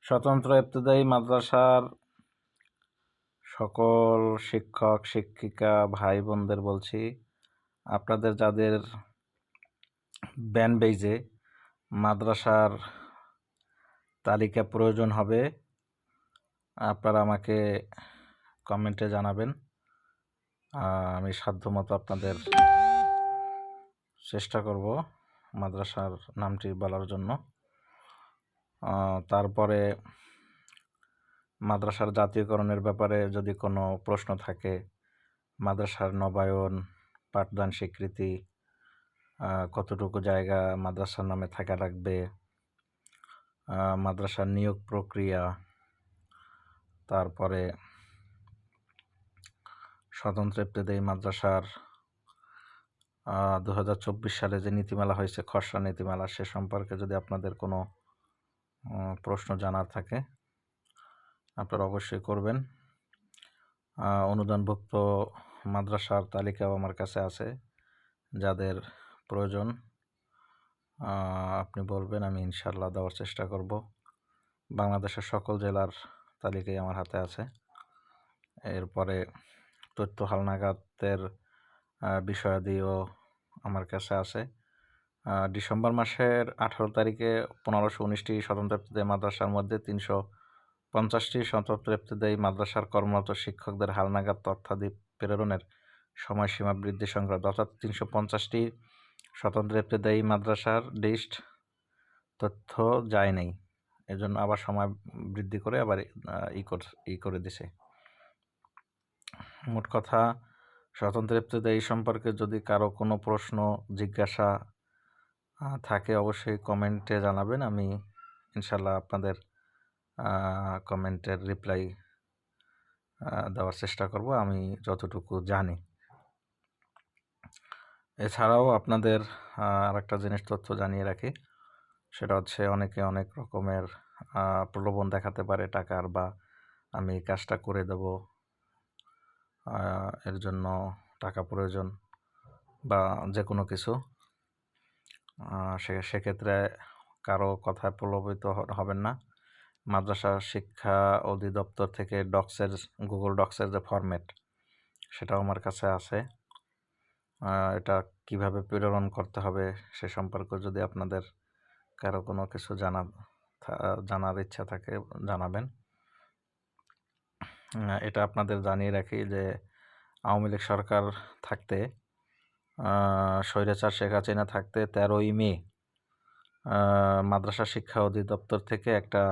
স্বতন্ত্র ইবতেদায়ী মাদ্রাসার সকল শিক্ষক শিক্ষিকা ভাই বোনদের বলছি, আপনাদের যাদের ব্যান বেইজে মাদ্রাসার তালিকা প্রয়োজন হবে, আপনারা আমাকে কমেন্টে জানাবেন। আমি সাধ্যমতো আপনাদের চেষ্টা করব মাদ্রাসার নামটি বলার জন্য। তারপরে মাদ্রাসার জাতীয়করণের ব্যাপারে যদি কোনো প্রশ্ন থাকে, মাদ্রাসার নবায়ন, পাঠদান স্বীকৃতি, কতটুকু জায়গা মাদ্রাসার নামে থাকা লাগবে, মাদ্রাসার নিয়োগ প্রক্রিয়া, তারপরে স্বতন্ত্র ইবতেদায়ী মাদ্রাসার 2024 সালে যে নীতিমালা হয়েছে, খসড়া নীতিমালা, সে সম্পর্কে যদি আপনাদের কোনো প্রশ্ন জানার থাকে আপনারা অবশ্যই করবেন। অনুদানভুক্ত মাদ্রাসার তালিকাও আমার কাছে আছে, যাদের প্রয়োজন আপনি বলবেন, আমি ইনশাআল্লাহ দেওয়ার চেষ্টা করব। বাংলাদেশের সকল জেলার তালিকাই আমার হাতে আছে। এরপরে তথ্য হালনাগাদের বিষয়াদিও আমার কাছে আছে। ডিসেম্বর মাসের 18 তারিখে 1519টি স্বতন্ত্র ইবতেদায়ী মাদ্রাসার মধ্যে 350টি স্বতন্ত্র ইবতেদায়ী মাদ্রাসার কর্মরত শিক্ষকদের হালনাগাদ তথ্যাদি প্রেরণের সময়সীমা বৃদ্ধি সংক্রান্ত, অর্থাৎ 350টি স্বতন্ত্র ইবতেদায়ী মাদ্রাসার লিস্ট তথ্য যায় নাই, এজন্য আবার সময় বৃদ্ধি করে আবার ই করে দিছে। মোট কথা, স্বতন্ত্র ইবতেদায়ী সম্পর্কে যদি কারো কোনো প্রশ্ন জিজ্ঞাসা থাকে অবশ্যই কমেন্টে জানাবেন। আমি ইনশাল্লাহ আপনাদের কমেন্টের রিপ্লাই দেওয়ার চেষ্টা করব আমি যতটুকু জানি। এছাড়াও আপনাদের আরেকটা জিনিস তথ্য জানিয়ে রাখি, সেটা হচ্ছে অনেকে অনেক রকমের প্রলোভন দেখাতে পারে টাকার, বা আমি কাজটা করে দেব, এর জন্য টাকা প্রয়োজন বা যে কোনো কিছু। সেক্ষেত্রে কারো কথায় প্রলোভিত হবেন না। মাদ্রাসা শিক্ষা অধিদপ্তর থেকে গুগল ডক্সের যে ফরম্যাট, সেটাও আমার কাছে আছে। এটা কিভাবে প্রেরণ করতে হবে সে সম্পর্কে যদি আপনাদের কারো কোনো কিছু জানার ইচ্ছা থাকে জানাবেন। এটা আপনাদের জানিয়ে রাখি যে আওয়ামী লীগ সরকার থাকতে, স্বৈরাচার শেখ হাসিনা থাকতে 13ই মে মাদ্রাসা শিক্ষা অধিদপ্তর থেকে একটা